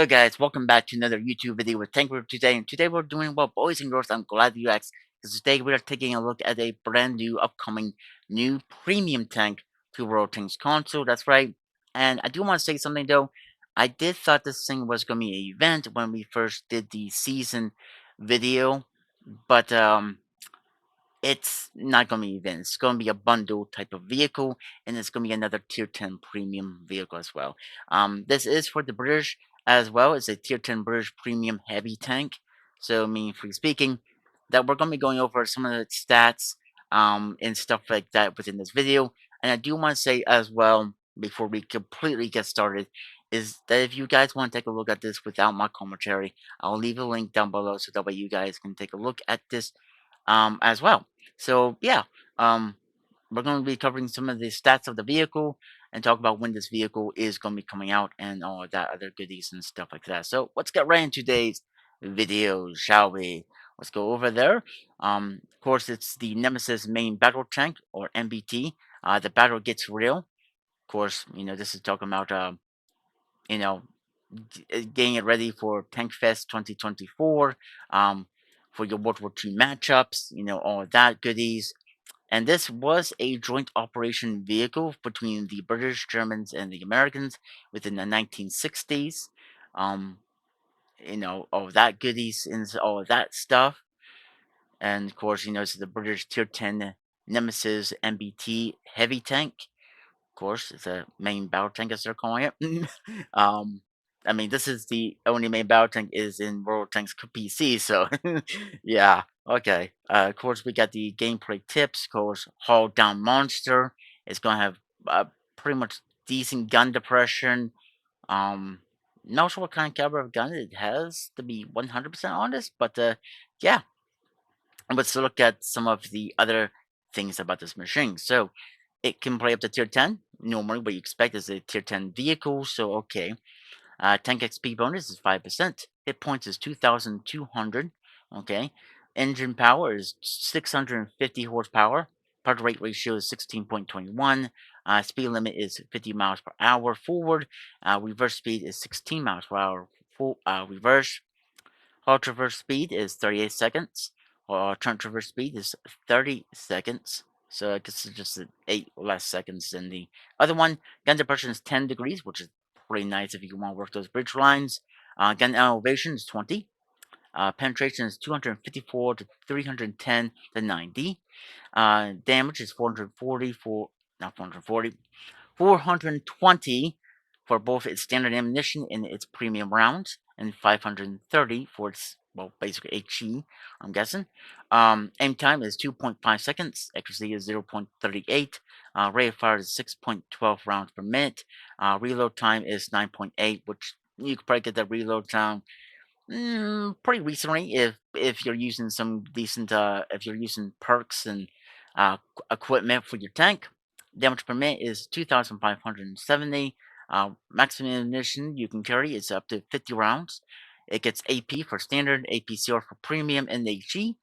Yo guys, welcome back to another YouTube video with Tank Group today, and today we're doing well, boys and girls. I'm glad you asked, because today we are taking a look at a brand new, upcoming, new premium tank to World Tanks console. That's right. And I do want to say something though. I did thought this thing was going to be an event when we first did the season video, but it's not going to be event. It's going to be a bundle type of vehicle, and it's going to be another Tier 10 premium vehicle as well. This is for the British as well. It's a Tier 10 British premium heavy tank. So, meaningfully speaking, that we're going to be going over some of the stats and stuff like that within this video. And I do want to say as well, before we completely get started, is that if you guys want to take a look at this without my commentary, I'll leave a link down below so that way you guys can take a look at this as well. So yeah, um, we're going to be covering some of the stats of the vehicle and talk about when this vehicle is going to be coming out and all of that other goodies and stuff like that. So let's get right into today's video, shall we? Let's go over there. Of course, it's the Nemesis main battle tank, or MBT. The battle gets real. Of course, this is talking about you know getting it ready for Tank Fest 2024. For your World War II matchups, all of that goodies. And this was a joint operation vehicle between the British, Germans, and the Americans within the 1960s. Um, all of that goodies and all of that stuff. And of course, it's the British Tier 10 Nemesis MBT heavy tank. Of course, it's a main battle tank as they're calling it. um, I mean, this is the only main battle tank is in World Tanks PC, so yeah, okay. Of course, we got the gameplay tips. Of course, Haul Down Monster. It's gonna have pretty much decent gun depression. Um, Not sure what kind of caliber of gun it has, to be 100% honest, but yeah. Let's look at some of the other things about this machine. So, it can play up to tier 10. Normally, what you expect is a tier 10 vehicle, so okay. Tank XP bonus is 5%. Hit points is 2,200. Okay. Engine power is 650 horsepower. Part rate ratio is 16.21. Speed limit is 50 miles per hour forward. Reverse speed is 16 miles per hour. Full reverse. All traverse speed is 38 seconds. Turn traverse speed is 30 seconds. So I guess it's just 8 less seconds than the other one. Gun depression is 10 degrees, which is pretty nice if you want to work those bridge lines. Gun elevation is 20. Penetration is 254 to 310 to 90. Damage is 440 for, not 440, 420 for both its standard ammunition and its premium rounds, and 530 for its, well, basically HE, I'm guessing. Aim time is 2.5 seconds, accuracy is 0.38, rate of fire is 6.12 rounds per minute, reload time is 9.8, which you could probably get the reload time pretty recently if you're using some decent if you're using perks and equipment for your tank. Damage per minute is 2,570. Maximum ammunition you can carry is up to 50 rounds. It gets AP for standard, APCR for premium, and HE.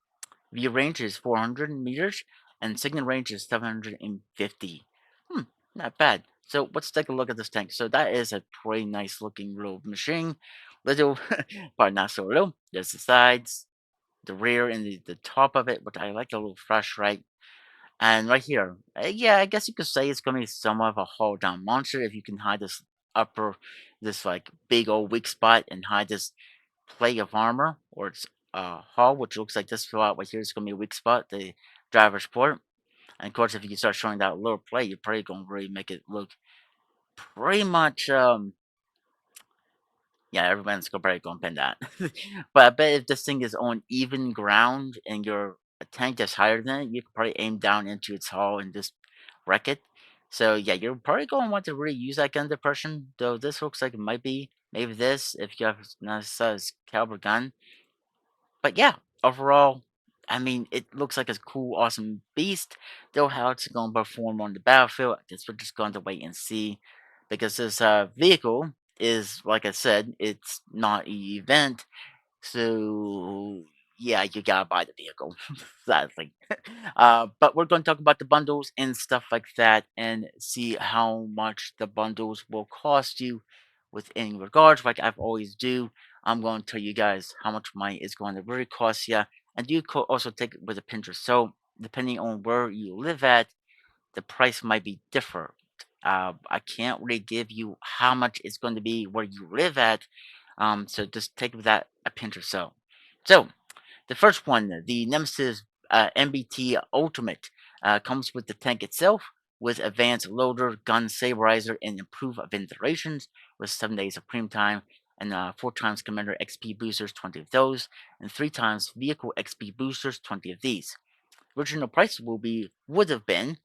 View range is 400 meters, and signal range is 750. Hmm, not bad. So let's take a look at this tank. So that is a pretty nice looking little machine. Little, but not so little. There's the sides, the rear, and the top of it, but I like the little fresh right. And right here, yeah, I guess you could say it's gonna be somewhat of a hold down monster if you can hide this this like big old weak spot and hide this plate of armor or its hull, which looks like this spot right here is gonna be a weak spot, the driver's port. And of course, if you can start showing that little plate, you're probably gonna really make it look pretty much yeah, everyone's gonna probably gonna pin that. But I bet if this thing is on even ground and your a tank that's higher than it, you can probably aim down into its hull and just wreck it. So yeah, you're probably gonna want to really use that gun depression. Though this looks like it might be maybe this if you have not size caliber gun. But yeah, overall, I mean, it looks like a cool, awesome beast. Though how it's going to perform on the battlefield, I guess we're just going to wait and see. Because this vehicle is, like I said, it's not an event. So yeah, you gotta buy the vehicle, sadly. But we're going to talk about the bundles and stuff like that, and see how much the bundles will cost you with any regards, like I've always do. I'm going to tell you guys how much money is going to really cost you, and you could also take it with a pinch of salt, depending on where you live at. The price might be different. I can't really give you how much it's going to be where you live at, so just take with that a pinch of salt. So the first one, the Nemesis MBT Ultimate, comes with the tank itself, with advanced loader, gun saberizer, and improved ventilations, with 7 days of cream time, and 4 times Commander XP boosters, 20 of those, and 3 times Vehicle XP boosters, 20 of these. Original price would have been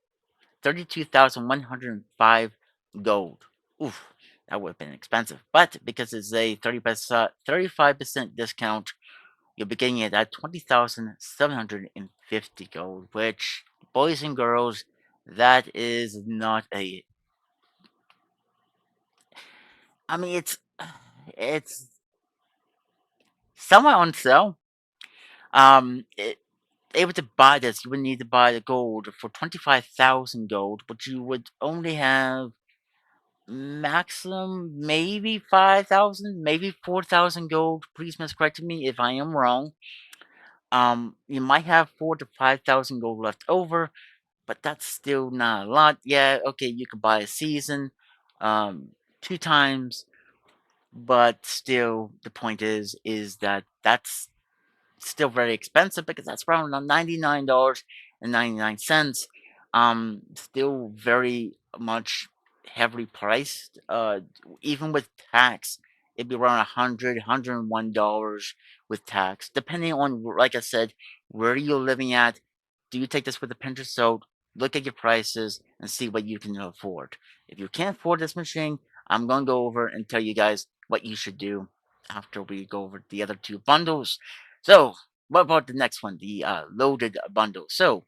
32,105 gold. Oof, that would have been expensive. But because it's a 35% discount, you'll be getting it at 20,750 gold, which, boys and girls, that is not a. I mean, it's somewhat on sale. It, able to buy this, you would need to buy the gold for 25,000 gold, but you would only have maximum maybe 5,000, maybe 4,000 gold. Please miscorrect me if I am wrong. You might have 4 to 5,000 gold left over, but that's still not a lot. Yeah, okay, you could buy a season, um, 2 times, but still, the point is that that's still very expensive because that's around $99.99. Still very much heavily priced. Even with tax, it'd be around $101 with tax, depending on, like I said, where you're living at. Do you take this with a pinch of salt? Look at your prices and see what you can afford. If you can't afford this machine, I'm going to go over and tell you guys what you should do after we go over the other two bundles. So, what about the next one, the loaded bundle? So,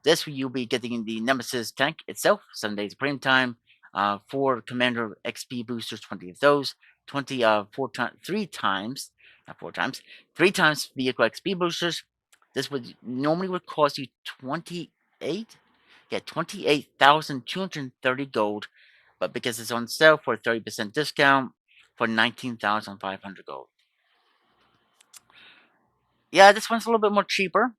this you'll be getting the Nemesis tank itself, 7 days of frame time, 4 Commander XP boosters, 20 of those, 20 3 times, not 4 times, 3 times vehicle XP boosters. This would cost you 28, yeah, 28,230 gold, but because it's on sale for a 30% discount, for 19,500 gold. Yeah, this one's a little bit more cheaper,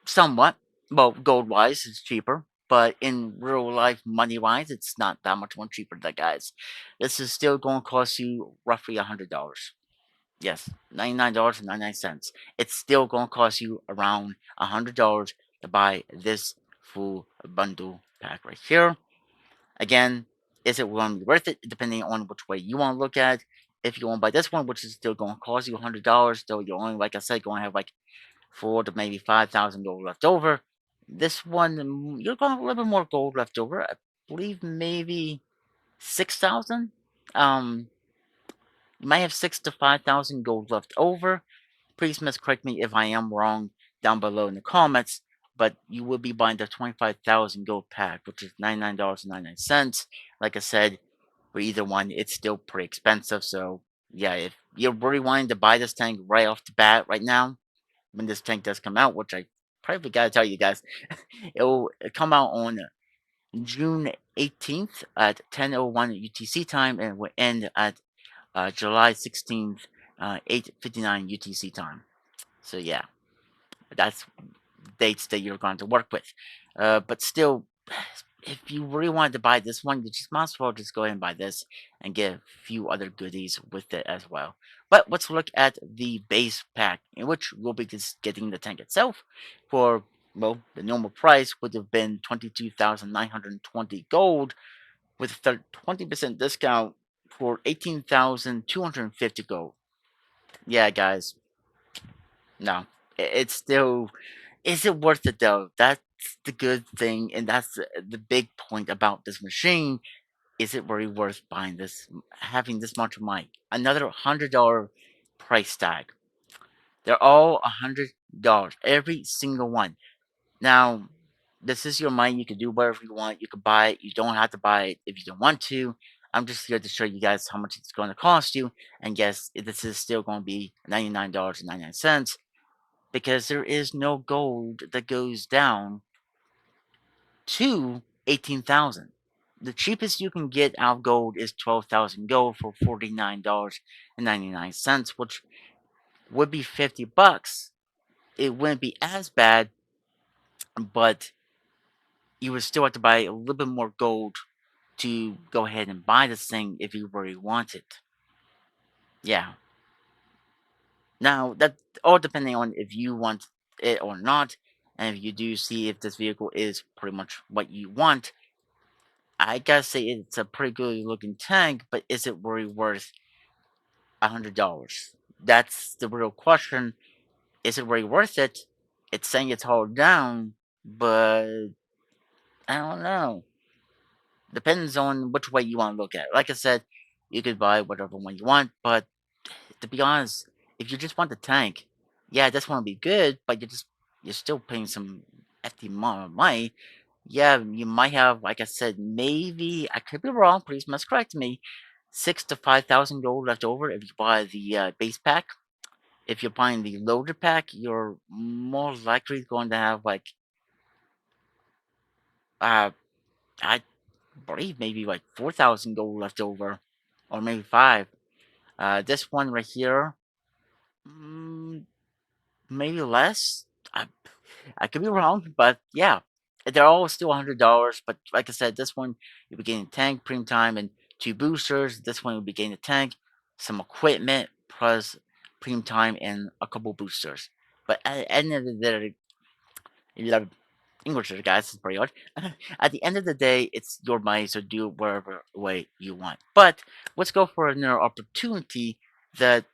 somewhat. Well, gold wise, it's cheaper, but in real life, money wise, it's not that much more cheaper, than guys. This is still going to cost you roughly $100. Yes, $99.99. It's still going to cost you around $100 to buy this full bundle pack right here. Again, is it going to be worth it? Depending on which way you want to look at it. If you want to buy this one, which is still going to cost you $100, though you're only, like I said, going to have like 4 to maybe 5,000 gold left over. This one, you're going to have a little bit more gold left over. I believe maybe 6,000. Um, you might have 6 to 5,000 gold left over. Please miscorrect me if I am wrong down below in the comments. But you will be buying the 25,000 gold pack, which is $99.99. Like I said, for either one, it's still pretty expensive. So yeah, if you're really wanting to buy this tank right off the bat right now, when this tank does come out, which I probably gotta tell you guys, it'll come out on June 18th at 10:01 UTC time, and will end at July 16th, 8:59 UTC time. So yeah, that's dates that you're going to work with. But still, if you really wanted to buy this one, you just might as well just go ahead and buy this and get a few other goodies with it as well. But let's look at the base pack, in which we'll be just getting the tank itself for, well, the normal price would have been 22,920 gold, with a 20% discount for 18,250 gold. Yeah, guys, no, it's still. Is it worth it though? That's the good thing, and that's the big point about this machine. Is it really worth buying this, having this much money? Another $100 price tag. They're all $100, every single one. Now, this is your money. You can do whatever you want. You can buy it. You don't have to buy it if you don't want to. I'm just here to show you guys how much it's going to cost you. And yes, this is still going to be $99.99, because there is no gold that goes down to 18,000. The cheapest you can get out of gold is 12,000 gold for $49.99, which would be 50 bucks. It wouldn't be as bad, but you would still have to buy a little bit more gold to go ahead and buy this thing if you really want it. Yeah. Now, that all depending on if you want it or not, and if you do see if this vehicle is pretty much what you want. I gotta say it's a pretty good looking tank, but is it really worth $100? That's the real question. Is it really worth it? It's saying it's hauled down, but I don't know. Depends on which way you want to look at it. Like I said, you could buy whatever one you want, but to be honest, if you just want the tank, yeah, this one will be good, but you're still paying some hefty amount of money. Yeah, you might have, like I said, maybe I could be wrong. Please must correct me. 6 to 5,000 gold left over if you buy the base pack. If you're buying the loader pack, you're more likely going to have like uh, I believe maybe like 4,000 gold left over, or maybe five. This one right here, mm, maybe less. I could be wrong, but yeah, they're all still $100. But like I said, this one you'll be getting tank, premium time, and two boosters. This one you'll be getting a tank, some equipment, plus premium time and a couple boosters. But at the end of the day, you love English, guys. It's pretty hard. At the end of the day, it's your money, so do it whatever way you want. But let's go for another opportunity that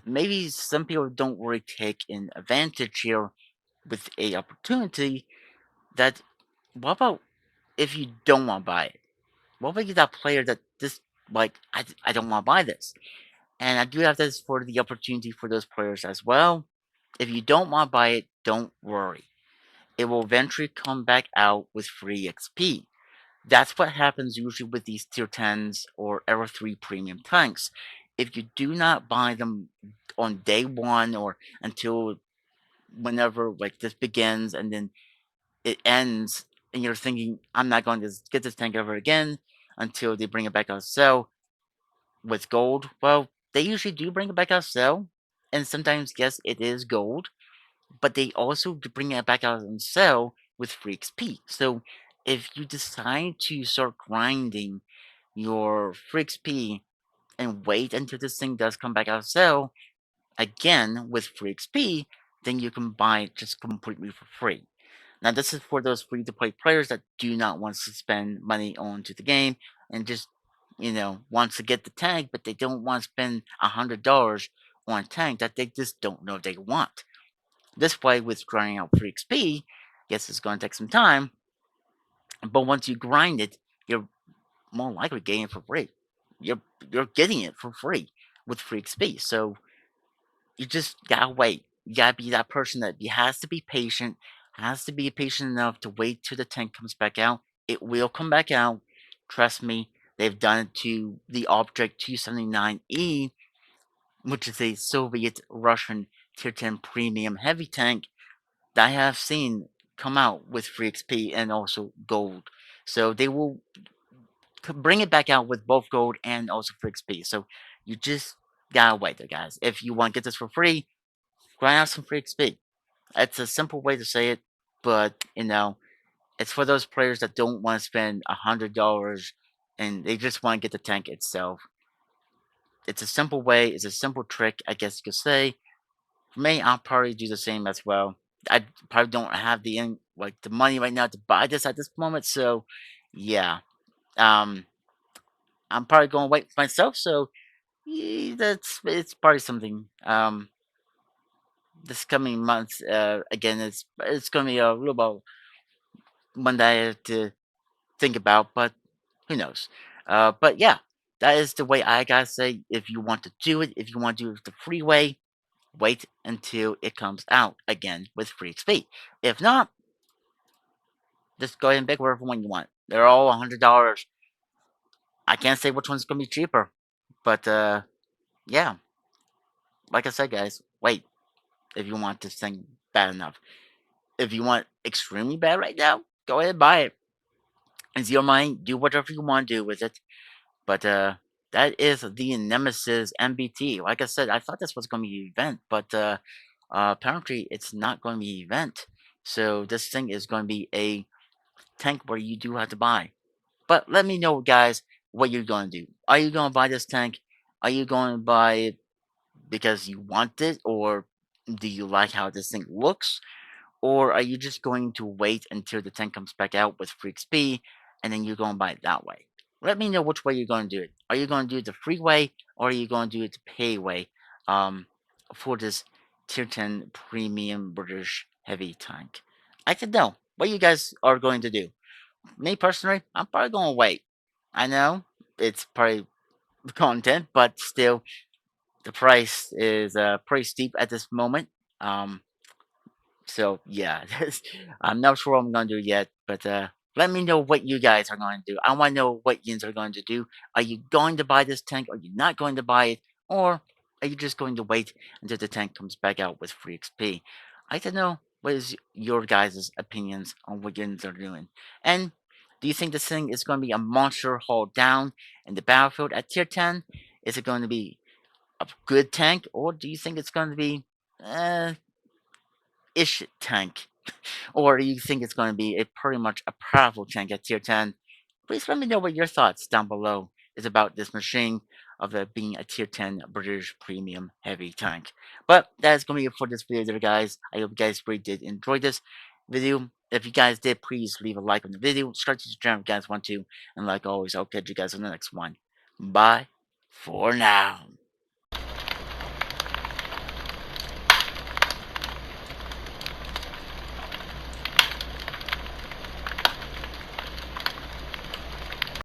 maybe some people don't really take an advantage here with a opportunity that what about if you don't want to buy it? What about you that player that this like I don't want to buy this? And I do have this for the opportunity for those players as well. If you don't want to buy it, don't worry. It will eventually come back out with free XP. That's what happens usually with these tier 10s or Era 3 premium tanks. If you do not buy them on day one or until whenever like this begins and then it ends and you're thinking, I'm not going to get this tank ever again until they bring it back on sale with gold. Well, they usually do bring it back on sale, and sometimes, yes, it is gold, but they also do bring it back out on sale with free XP. So if you decide to start grinding your free XP and wait until this thing does come back out on sale again with free XP, then you can buy it just completely for free. Now, this is for those free to play players that do not want to spend money onto the game and just, wants to get the tank, but they don't want to spend $100 on a tank that they just don't know they want. This way, with grinding out free XP, yes, it's going to take some time, but once you grind it, you're more likely getting it for free. You're you're getting it for free with free XP. So you just gotta wait. You gotta be that person that has to be patient, has to be patient enough to wait till the tank comes back out. It will come back out. Trust me, they've done it to the Object 279E, which is a Soviet Russian Tier 10 premium heavy tank that I have seen come out with free XP and also gold. So they will bring it back out with both gold and also free XP. So you just gotta wait there, guys. If you want to get this for free, grind out some free XP. It's a simple way to say it, but it's for those players that don't want to spend $100 and they just want to get the tank itself. It's a simple way. It's a simple trick, I guess you could say. For me, I'll probably do the same as well. I probably don't have the money right now to buy this at this moment, so yeah. Um, I'm probably going to wait for myself. So that's it's probably something. This coming month, again, it's going to be a little about one that I have to think about, but who knows? But yeah, that is the way I gotta say. If you want to do it, if you want to do it the free way, wait until it comes out again with free XP. If not, just go ahead and pick whatever one you want. They're all $100. I can't say which one's gonna be cheaper, but yeah, like I said, guys, wait if you want this thing bad enough. If you want extremely bad right now, go ahead and buy it. It's your mind. Do whatever you want to do with it. But that is the Nemesis MBT. Like I said, I thought this was going to be an event, but apparently it's not going to be an event. So this thing is going to be a tank where you do have to buy. But let me know, guys, what you're going to do. Are you going to buy this tank? Are you going to buy it because you want it, or do you like how this thing looks? Or are you just going to wait until the tank comes back out with free XP and then you're going to buy it that way? Let me know which way you're going to do it. Are you going to do it the free way or are you going to do it the pay way for this tier 10 premium British heavy tank? I can know what you guys are going to do. Me personally, I'm probably going to wait. I know it's probably content, but still, the price is pretty steep at this moment. Um, so yeah, I'm not sure what I'm gonna do yet, but let me know what you guys are going to do. I want to know what yins are going to do. Are you going to buy this tank? Are you not going to buy it? Or are you just going to wait until the tank comes back out with free XP? I like to know what is your guys' opinions on what yins are doing. And do you think this thing is going to be a monster haul down in the battlefield at tier 10? Is it going to be a good tank, or do you think it's going to be uh, ish tank? Or do you think it's going to be a pretty much a powerful tank at tier 10? Please let me know what your thoughts down below is about this machine of it being a tier 10 British premium heavy tank. But that is going to be it for this video there, guys. I hope you guys really did enjoy this video. If you guys did, please leave a like on the video. Subscribe to the channel if you guys want to. And like always, I'll catch you guys on the next one. Bye for now.